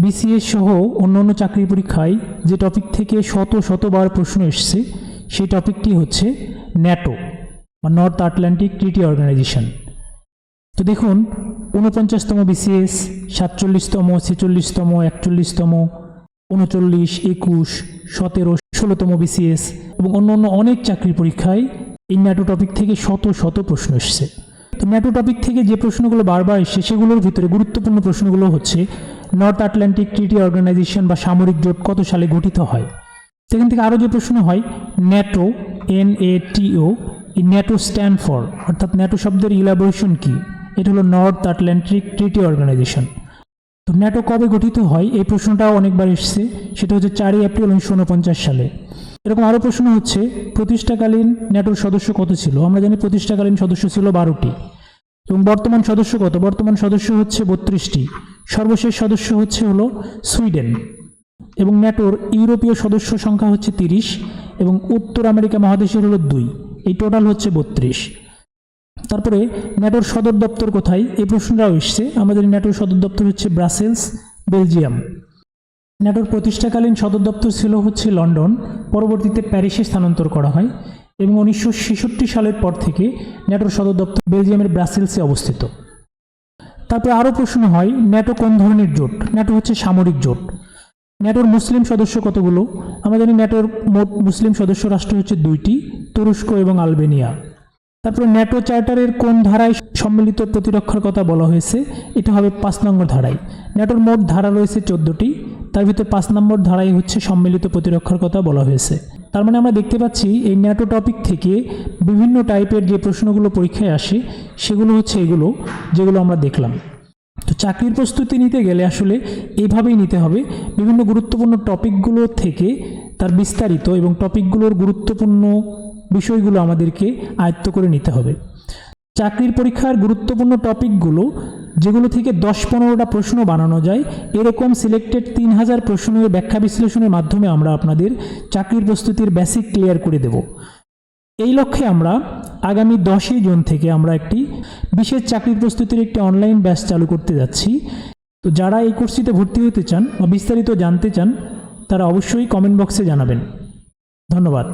BCS সহ অন্যান্য চাকরি পরীক্ষায় যে টপিক থেকে শতবার প্রশ্ন এসছে সেই টপিকটি হচ্ছে ন্যাটো বা নর্থ আটলান্টিক ট্রিটি অর্গানাইজেশন। তো দেখুন 49তম বিসিএস, 47তম, 46তম, 41তম, 39, 21, 17, 16তম বিসিএস এবং অন্যান্য অনেক চাকরি পরীক্ষায় এই ন্যাটো টপিক থেকে শত প্রশ্ন এসছে। তো ন্যাটো টপিক থেকে যে প্রশ্নগুলো বারবার এসছে সেগুলোর ভিতরে গুরুত্বপূর্ণ প্রশ্নগুলো হচ্ছে নর্থ আটলান্টিক ট্রিটি অর্গানাইজেশন বা সামরিক জোট কত সালে গঠিত হয়। সেখান থেকে আরও যে প্রশ্ন হয় ন্যাটো, NATO, এই ন্যাটো স্ট্যান্ড ফর, অর্থাৎ ন্যাটো শব্দের ইলাবোরেশন কি? এটা হলো নর্থ আটলান্টিক ট্রিটি অর্গানাইজেশন। তো ন্যাটো কবে গঠিত হয় এই প্রশ্নটাও অনেকবার এসছে, সেটা হচ্ছে 4 এপ্রিল 1949 সালে। এরকম আরও প্রশ্ন হচ্ছে প্রতিষ্ঠাকালীন ন্যাটোর সদস্য কত ছিল? আমরা জানি প্রতিষ্ঠাকালীন সদস্য ছিল 12টি এবং বর্তমান সদস্য কত? বর্তমান সদস্য হচ্ছে 32টি। সর্বশেষ সদস্য হলো সুইডেন এবং ন্যাটোর ইউরোপীয় সদস্য সংখ্যা হচ্ছে 30 এবং উত্তর আমেরিকা মহাদেশের হলো 2। এই টোটাল হচ্ছে 32। তারপরে ন্যাটোর সদর দপ্তর কোথায় এই প্রশ্নটাও এসছে। আমাদের ন্যাটোর সদর দপ্তর হচ্ছে ব্রাসেলস, বেলজিয়াম। ন্যাটোর প্রতিষ্ঠাকালীন সদর দপ্তর ছিল হচ্ছে লন্ডন, পরবর্তীতে প্যারিসে স্থানান্তর করা হয় এবং 1966 সালের পর থেকে ন্যাটোর সদর দপ্তর বেলজিয়ামের ব্রাসেলসে অবস্থিত। তারপরে আরও প্রশ্ন হয় ন্যাটো কোন ধরনের জোট? ন্যাটো হচ্ছে সামরিক জোট। ন্যাটোর মুসলিম সদস্য কতগুলো? আমরা জানি ন্যাটোর মোট মুসলিম সদস্য রাষ্ট্র হচ্ছে 2টি, তুরস্ক এবং আলবেনিয়া। তারপরে ন্যাটো চার্টারের কোন ধারায় সম্মিলিত প্রতিরক্ষার কথা বলা হয়েছে? এটা হবে 5 নম্বর ধারায়। ন্যাটোর মোট ধারা রয়েছে 14টি, তার ভিতরে 5 নম্বর ধারায় হচ্ছে সম্মিলিত প্রতিরক্ষার কথা বলা হয়েছে। তার মানে আমরা দেখতে পাচ্ছি এই ন্যাটো টপিক থেকে বিভিন্ন টাইপের যে প্রশ্নগুলো পরীক্ষায় আসে সেগুলো হচ্ছে এগুলো যেগুলো আমরা দেখলাম। তো চাকরির প্রস্তুতি নিতে গেলে আসলে এইভাবেই নিতে হবে, বিভিন্ন গুরুত্বপূর্ণ টপিকগুলো থেকে তার বিস্তারিত এবং টপিকগুলোর গুরুত্বপূর্ণ বিষয়গুলো আমাদেরকে আয়ত্ত করে নিতে হবে। চাকরির পরীক্ষার গুরুত্বপূর্ণ টপিকগুলো যেগুলো থেকে 10-15টা প্রশ্ন বানানো যায়, এরকম সিলেক্টেড 3000 প্রশ্নের ব্যাখ্যা বিশ্লেষণের মাধ্যমে আমরা আপনাদের চাকরির প্রস্তুতির বেসিক ক্লিয়ার করে দেব। এই লক্ষ্যে আমরা আগামী 10ই জুন থেকে আমরা একটি বিশেষ চাকরির প্রস্তুতির একটি অনলাইন ব্যাচ চালু করতে যাচ্ছি। তো যারা এই কোর্সটিতে ভর্তি হতে চান বা বিস্তারিত জানতে চান তারা অবশ্যই কমেন্ট বক্সে জানাবেন। ধন্যবাদ।